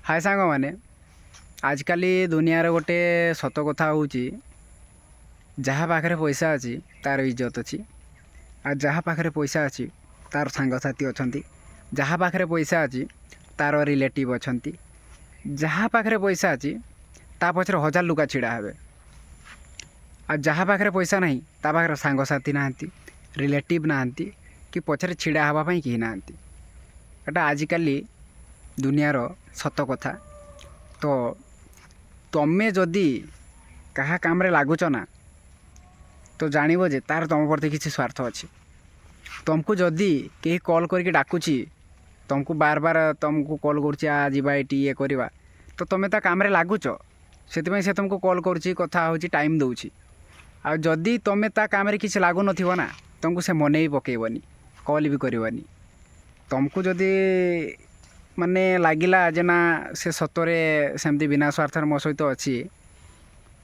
हाय सांग मैंने आजकल दुनिया गोटे सत कथा हूँ जहाँ पाखे पैसा अच्छी तार इज्जत अच्छी आ जहाँ पाखे पैसा अच्छी तार सांगसाथी अच्छा जहाँ पाखे पैसा अच्छी तार रिलेटिव अच्छा जहाँ पाखे पैसा अच्छी ता पछरे हजार लुका छिड़ा हे आ जहाँ पाखे पैसा ना ता पाखे सांगसाथी ना रिलेटिव ना कि पछरे छिड़ा हाँवाई कहीं ना एटा आजिकल दुनियार सत कथा। तो तमें जदि कहा काम रे लगुच ना तो जानव जे तार तुम प्रति किसी स्वार्थ अच्छी। तुमको जदि कहीं कॉल करके डाकुची तुमको बार बार तुमको कॉल कर ये करवा तो तुम्हें ता काम रे लगुच से तुमको कॉल करुँची कथा हो टाइम दूची आ जदि तुम्हें ता काम रे किसी लागू नथिबो ना तुमको से मन भी पकेबनी कॉल भी करवानी। तुमको जदि माने लगिला जे ना से सतरे सेमती बिना स्वार्थर मो सहित अच्छी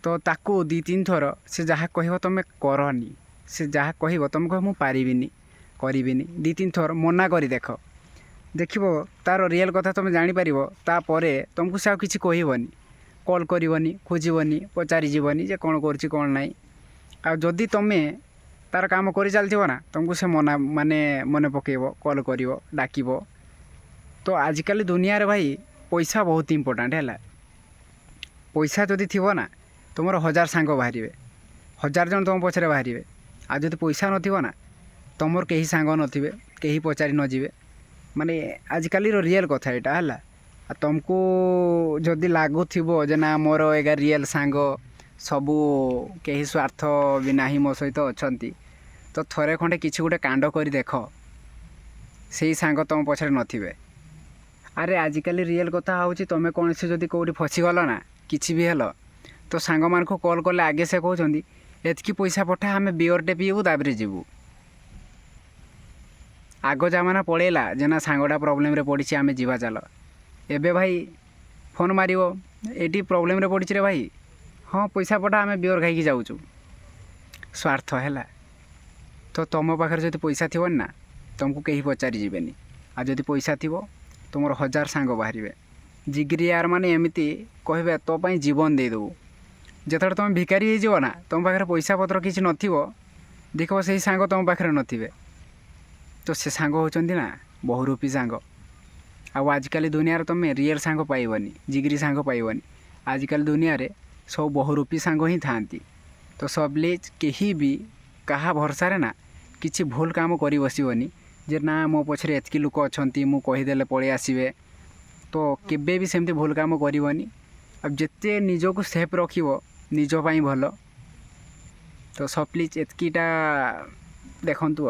तो ताकू दी तीन थर से जहाँ कह तुम करनी से जहाँ कह तुम कह मुझे करी दी तीन थर मना कर देख देखो तार रियल कथा तुम जापर तापर तुमको से किसी कहबनी कॉल करनी खोजबनी पचारि जीवनी जे कौन कर कौन ना आदि तुम्हें तार काम कर चलती ना तुमको से मना माने मन पकेब कॉल कर डाक। तो आजिकल दुनिया रे भाई पैसा बहुत इम्पोर्टाट है। पैसा जदि थी ना तुम हजार सांग बाहर हजार जन तुम पछरे बाहर आ जब पैसा ना तुम कहीं सांग नथिबे कहीं पचारि नजिबे माने आजिकल रियल कथा यहाँ है। तुमको जदि लगुव जे ना मोर एगा रियल सांग सबू कहीं स्वार्थ भी ना मो सहित अच्छा तो थरे खंडे किसी गोटे कांड कर देख से सांग तुम पछरे नथिबे। अरे आजिकल रियल कथा हूँ तुम्हें कौन से जदि कौटी फसीगल ना किसी भी हेलो तो सांग मान को कॉल कले आगे से कहते एतकी पैसा पठा आम बियरटे पीबू तापर जीवू। आग जमाना पड़ेला जे ना सांगटा प्रोब्लेम रे पड़ी आम जीवा चल एबे भाई फोन मारियो एटी प्रोब्लेम रे पड़ी रे भाई हाँ पैसा पठा आम बियर खाई जाऊँ स्वार्थ है। तो तुम पाखे जब पैसा थी ना तुमको कहीं पचारि जीवेनी आ जदि पैसा थी तुम हजार सांग बाहर जिग्री यार माने एमती कहे तो जीवन देदेबू जिते तुम भिकारी हो ना तुम पाखे पैसा पत्र किसी नथिबो देखो से सांग तुम पाखे नथिबे तो से सांग होचंती ना बहुरूपी सांग। आजिकल दुनिया तुम रियल सांग पाइबनी जिग्री सांग पाइबनी आजिकल दुनिया रे सब बहुरूपी सांग ही था। तो सबले कहीं भी कहा भरसा ना किसी भूल काम कर बसबनी जे ना मो पछरे एतकी लोक अच्छा मु कहीदेले पलि आसबे तो केबे भी सेमती भूल काम करनी। अब जिते निजको सेफ रखिबो निज पाई भल। तो सब प्लीज एतकीटा देखंतु।